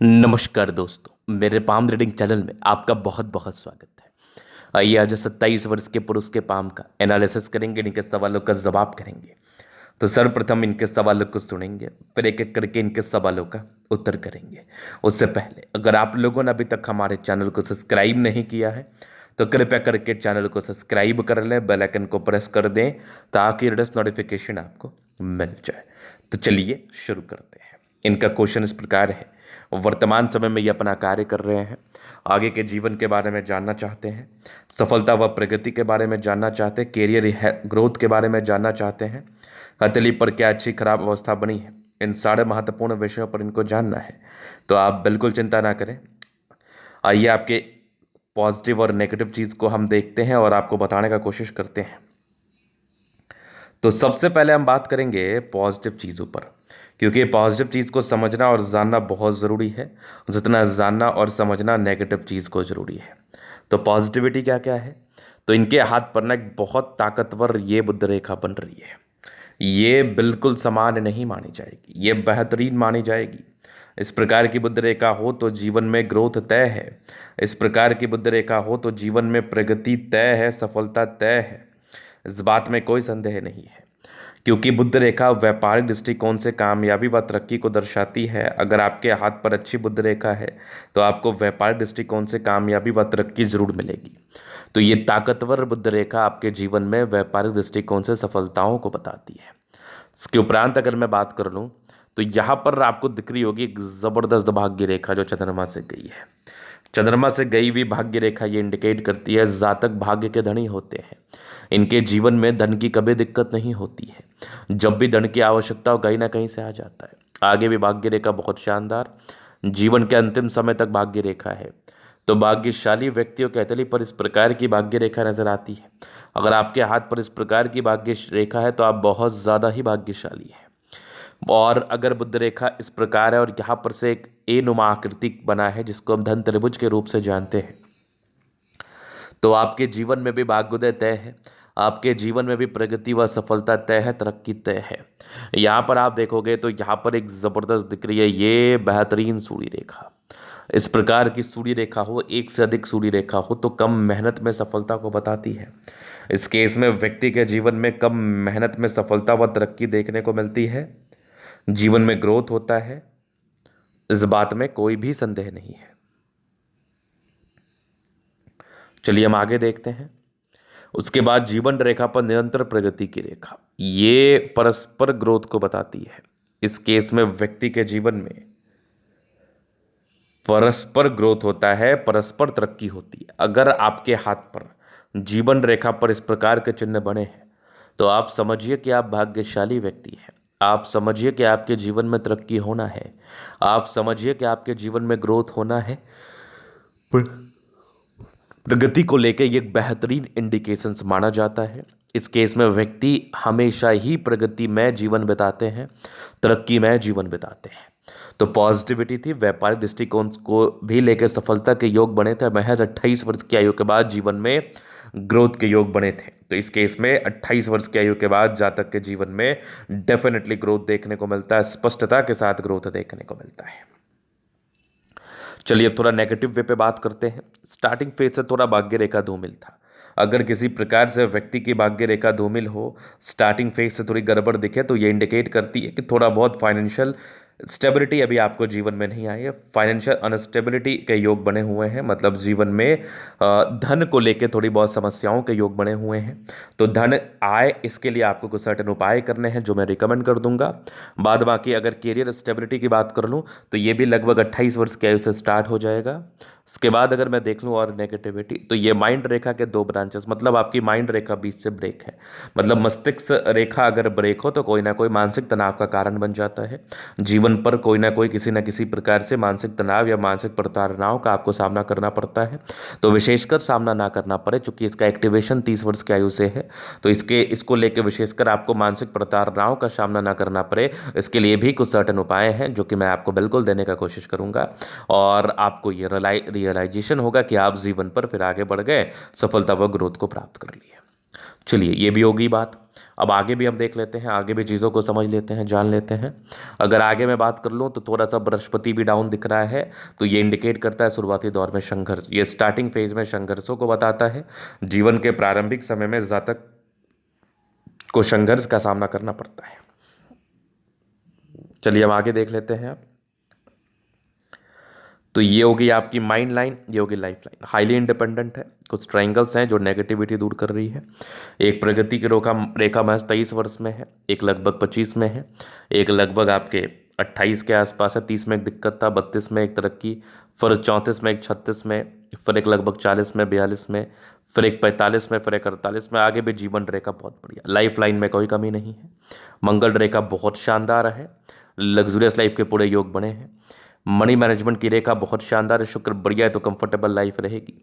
नमस्कार दोस्तों, मेरे पाम रीडिंग चैनल में आपका बहुत बहुत स्वागत है। आइए आज 27 वर्ष के पुरुष के पाम का एनालिसिस करेंगे, इनके सवालों का जवाब करेंगे। तो सर्वप्रथम इनके सवालों को सुनेंगे, फिर एक एक करके इनके सवालों का उत्तर करेंगे। उससे पहले अगर आप लोगों ने अभी तक हमारे चैनल को सब्सक्राइब नहीं किया है तो कृपया करके चैनल को सब्सक्राइब कर लें, बेल आइकन को प्रेस कर दें ताकि लेटेस्ट नोटिफिकेशन आपको मिल जाए। तो चलिए शुरू करते हैं। इनका क्वेश्चन इस प्रकार है, वर्तमान समय में ये अपना कार्य कर रहे हैं, आगे के जीवन के बारे में जानना चाहते हैं, सफलता व प्रगति के बारे में जानना चाहते हैं, कैरियर ग्रोथ के बारे में जानना चाहते हैं, हथेली पर क्या अच्छी खराब अवस्था बनी है, इन सारे महत्वपूर्ण विषयों पर इनको जानना है। तो आप बिल्कुल चिंता ना करें। आइए आपके पॉजिटिव और नेगेटिव चीज़ को हम देखते हैं और आपको बताने का कोशिश करते हैं। तो सबसे पहले हम बात करेंगे पॉजिटिव चीज़ों पर, क्योंकि पॉजिटिव चीज़ को समझना और जानना बहुत ज़रूरी है, जितना जानना और समझना नेगेटिव चीज़ को ज़रूरी है। तो पॉजिटिविटी क्या क्या है, तो इनके हाथ पर ना एक बहुत ताकतवर ये बुद्ध रेखा बन रही है। ये बिल्कुल सामान्य नहीं मानी जाएगी, ये बेहतरीन मानी जाएगी। इस प्रकार की बुद्ध रेखा हो तो जीवन में ग्रोथ तय है। इस प्रकार की बुद्ध रेखा हो तो जीवन में प्रगति तय है, सफलता तय है। इस बात में कोई संदेह नहीं है, क्योंकि बुद्ध रेखा व्यापारिक दृष्टिकोण से कामयाबी व तरक्की को दर्शाती है। अगर आपके हाथ पर अच्छी बुद्ध रेखा है तो आपको व्यापारिक दृष्टिकोण से कामयाबी व तरक्की जरूर मिलेगी। तो ये ताकतवर बुद्ध रेखा आपके जीवन में व्यापारिक दृष्टिकोण से सफलताओं को बताती है। इसके उपरांत अगर मैं बात कर लूँ तो यहाँ पर आपको दिख रही होगी एक ज़बरदस्त भाग्य रेखा जो चंद्रमा से गई है। चंद्रमा से गई हुई भाग्य रेखा ये इंडिकेट करती है जातक भाग्य के धनी होते हैं। इनके जीवन में धन की कभी दिक्कत नहीं होती है। जब भी धन की आवश्यकता हो कहीं ना कहीं से आ जाता है। आगे भी भाग्य रेखा बहुत शानदार, जीवन के अंतिम समय तक भाग्य रेखा है। तो भाग्यशाली व्यक्तियों के हथेली पर इस प्रकार की भाग्य रेखा नजर आती है। अगर आपके हाथ पर इस प्रकार की भाग्य रेखा है तो आप बहुत ज़्यादा ही भाग्यशाली हैं। और अगर बुद्ध रेखा इस प्रकार है और यहाँ पर से एक ए नुमा आकृति बना है जिसको हम धन त्रिभुज के रूप से जानते हैं, तो आपके जीवन में भी भाग्योदय तय है, आपके जीवन में भी प्रगति व सफलता तय है, तरक्की तय है। यहाँ पर आप देखोगे तो यहाँ पर एक ज़बरदस्त दिख रही है ये बेहतरीन सूर्य रेखा। इस प्रकार की सूर्य रेखा हो, एक से अधिक सूर्य रेखा हो तो कम मेहनत में सफलता को बताती है। इस केस में व्यक्ति के जीवन में कम मेहनत में सफलता व तरक्की देखने को मिलती है, जीवन में ग्रोथ होता है, इस बात में कोई भी संदेह नहीं है। चलिए हम आगे देखते हैं। उसके बाद जीवन रेखा पर निरंतर प्रगति की रेखा, ये परस्पर ग्रोथ को बताती है। इस केस में व्यक्ति के जीवन में परस्पर ग्रोथ होता है, परस्पर तरक्की होती है। अगर आपके हाथ पर जीवन रेखा पर इस प्रकार के चिन्ह बने हैं तो आप समझिए कि आप भाग्यशाली व्यक्ति हैं। आप समझिए कि आपके जीवन में तरक्की होना है, आप समझिए कि आपके जीवन में ग्रोथ होना है। प्रगति को लेकर ये एक बेहतरीन इंडिकेशंस माना जाता है। इस केस में व्यक्ति हमेशा ही प्रगति में जीवन बिताते हैं, तरक्की में जीवन बिताते हैं। तो पॉजिटिविटी थी, व्यापारिक दृष्टिकोण को भी लेकर सफलता के योग बने थे। महज 28 वर्ष की आयु के बाद जीवन में ग्रोथ के योग बने थे। तो इस केस में 28 वर्ष की आयु के बाद जातक के जीवन में डेफिनेटली ग्रोथ देखने को मिलता है, स्पष्टता के साथ ग्रोथ देखने को मिलता है। चलिए अब थोड़ा नेगेटिव वे पे बात करते हैं। स्टार्टिंग फेज से थोड़ा भाग्य रेखा धूमिल था। अगर किसी प्रकार से व्यक्ति की भाग्य रेखा धूमिल हो, स्टार्टिंग फेज से थोड़ी गड़बड़ दिखे तो ये इंडिकेट करती है कि थोड़ा बहुत फाइनेंशियल स्टेबिलिटी अभी आपको जीवन में नहीं आई है। फाइनेंशियल अनस्टेबिलिटी के योग बने हुए हैं, मतलब जीवन में धन को लेकर थोड़ी बहुत समस्याओं के योग बने हुए हैं। तो धन आए इसके लिए आपको कुछ सर्टेन उपाय करने हैं जो मैं रिकमेंड कर दूंगा। बाद बाकी अगर कैरियर स्टेबिलिटी की बात कर लूँ तो ये भी लगभग 28 वर्ष की आयु से स्टार्ट हो जाएगा। इसके बाद अगर मैं देख लूँ और नेगेटिविटी, तो ये माइंड रेखा के 2 ब्रांचेस, मतलब आपकी माइंड रेखा बीच से ब्रेक है। मतलब मस्तिष्क रेखा अगर ब्रेक हो तो कोई ना कोई मानसिक तनाव का कारण बन जाता है। जीवन पर कोई ना कोई किसी न किसी प्रकार से मानसिक तनाव या मानसिक प्रताड़नाओं का आपको सामना करना पड़ता है। तो विशेषकर सामना ना करना पड़े, चूंकि इसका एक्टिवेशन 30 वर्ष की आयु से है, तो इसको लेकर विशेषकर आपको मानसिक प्रताड़नाओं का सामना ना करना पड़े, इसके लिए भी कुछ सर्टेन उपाय हैं जो कि मैं आपको बिल्कुल देने का कोशिश करूंगा। और आपको ये रियलाइजेशन होगा कि आप जीवन पर फिर आगे बढ़ गए, सफलता व ग्रोथ को प्राप्त कर लिए। चलिए ये भी होगी बात। अब आगे भी हम देख लेते हैं, आगे भी चीज़ों को समझ लेते हैं, जान लेते हैं। अगर आगे मैं बात कर लूँ तो थोड़ा सा बृहस्पति भी डाउन दिख रहा है, तो ये इंडिकेट करता है शुरुआती दौर में संघर्ष, ये स्टार्टिंग फेज में संघर्षों को बताता है। जीवन के प्रारंभिक समय में जातक को संघर्ष का सामना करना पड़ता है। चलिए हम आगे देख लेते हैं। तो ये होगी आपकी माइंड लाइन, ये होगी लाइफ लाइन। हाईली इंडिपेंडेंट है, कुछ ट्रायंगल्स हैं जो नेगेटिविटी दूर कर रही है। एक प्रगति की रेखा महज 23 वर्ष में है, एक लगभग 25 में है, एक लगभग आपके 28 के आसपास है, 30 में एक दिक्कत था, 32 में एक तरक्की, फिर 34 में एक 36 में, फिर एक लगभग 40 में, 42 में, फिर एक 45 में, फिर एक 48 में। आगे भी जीवन रेखा बहुत बढ़िया, लाइफ लाइन में कोई कमी नहीं है। मंगल रेखा बहुत शानदार है, लग्जूरियस लाइफ के पूरे योग बने हैं। मनी मैनेजमेंट की रेखा बहुत शानदार है, शुक्र बढ़िया है तो कंफर्टेबल लाइफ रहेगी।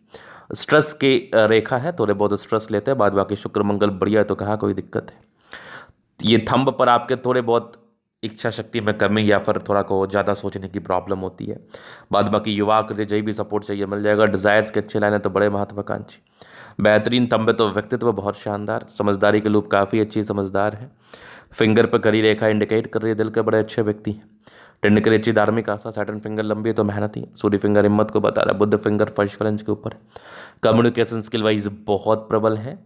स्ट्रेस की रेखा है, थोड़े बहुत स्ट्रेस लेते हैं, बाद बाकी शुक्र मंगल बढ़िया है तो कहाँ कोई दिक्कत है। ये थंब पर आपके थोड़े बहुत इच्छा शक्ति में कमी या फिर थोड़ा को ज़्यादा सोचने की प्रॉब्लम होती है। बाद बाकी युवा के लिए जो भी सपोर्ट चाहिए मिल जाएगा। डिज़ायर्स के अच्छे लाइन है तो बड़े महत्वाकांक्षी। बेहतरीन थंब है तो व्यक्तित्व बहुत शानदार, समझदारी के लूप काफ़ी अच्छी समझदार है। फिंगर पर करी रेखा इंडिकेट कर रही है दिल के बड़े अच्छे व्यक्ति हैं। टेंड के लिए अच्छी धार्मिक आस्था, सैटर्न फिंगर लंबी है तो मेहनती। सूर्य फिंगर हिम्मत को बता रहा है, बुद्ध फिंगर फर्स्ट फ्रेंच के ऊपर है। कम्युनिकेशन स्किल वाइज बहुत प्रबल है।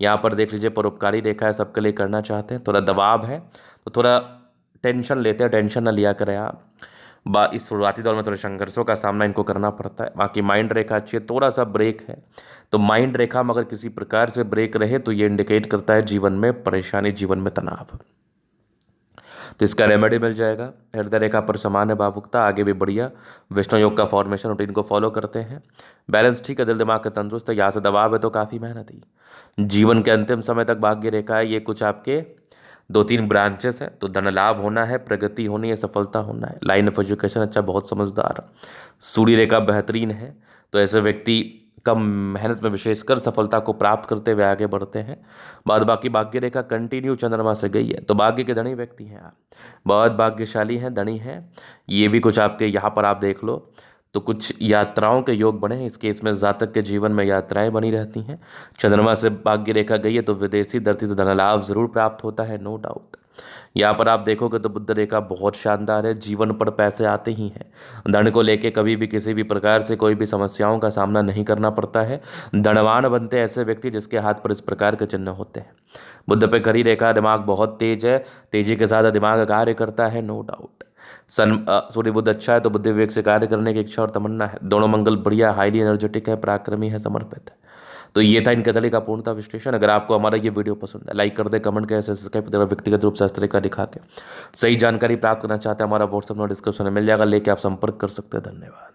यहाँ पर देख लीजिए परोपकारी रेखा है, सबके लिए करना चाहते हैं, थोड़ा दबाव है तो थोड़ा टेंशन लेते हैं, टेंशन ना लिया करें आप। इस शुरुआती दौर में थोड़े संघर्षों का सामना इनको करना पड़ता है। बाकी माइंड रेखा अच्छी है, थोड़ा सा ब्रेक है, तो माइंड रेखा में अगर किसी प्रकार से ब्रेक रहे तो ये इंडिकेट करता है जीवन में परेशानी, जीवन में तनाव। तो इसका रेमेडी मिल जाएगा। हृदय रेखा पर सामान्य भावुकता, आगे भी बढ़िया। विष्णु योग का फॉर्मेशन रूटीन को फॉलो करते हैं, बैलेंस ठीक है, दिल दिमाग का तंदुरुस्त है। यहाँ से दबाव है तो काफ़ी मेहनत ही। जीवन के अंतिम समय तक भाग्य रेखा है, ये कुछ आपके 2-3 ब्रांचेस हैं, तो धन लाभ होना है, प्रगति होनी है, सफलता होना है। लाइन ऑफ एजुकेशन अच्छा, बहुत समझदार। सूर्य रेखा बेहतरीन है, तो ऐसे व्यक्ति कम मेहनत में विशेषकर सफलता को प्राप्त करते हुए आगे बढ़ते हैं। बाद बाकी भाग्य रेखा कंटिन्यू चंद्रमा से गई है, तो भाग्य के धनी व्यक्ति हैं आप, बहुत भाग्यशाली हैं, धनी हैं। ये भी कुछ आपके यहाँ पर आप देख लो तो कुछ यात्राओं के योग बने हैं। इस केस में जातक के जीवन में यात्राएं बनी रहती हैं। चंद्रमा से भाग्य रेखा गई है तो विदेशी धरती तो धन लाभ जरूर प्राप्त होता है, नो डाउट। यहाँ पर आप देखोगे तो बुध रेखा बहुत शानदार है, जीवन पर पैसे आते ही हैं। धन को लेके कभी भी किसी भी प्रकार से कोई भी समस्याओं का सामना नहीं करना पड़ता है। धनवान बनते ऐसे व्यक्ति जिसके हाथ पर इस प्रकार के चिन्ह होते हैं। बुध पे खड़ी रेखा, दिमाग बहुत तेज है, तेजी के साथ दिमाग कार्य करता है, नो डाउट। सूर्य बुध अच्छा है तो बुद्धि विवेक से कार्य करने की इच्छा और तमन्ना है। दोनों मंगल बढ़िया, हाईली एनर्जेटिक है, पराक्रमी है, समर्पित है। तो ये था इनके तले का पूर्णता विश्लेषण। अगर आपको हमारा ये वीडियो पसंद है, लाइक कर दे, कमेंट करें, सब्सक्राइब करें। व्यक्तिगत रूप से इस तरह का दिखा के सही जानकारी प्राप्त करना चाहते हैं, हमारा व्हाट्सएप नंबर डिस्क्रिप्शन में मिल जाएगा, लेके आप संपर्क कर सकते हैं। धन्यवाद।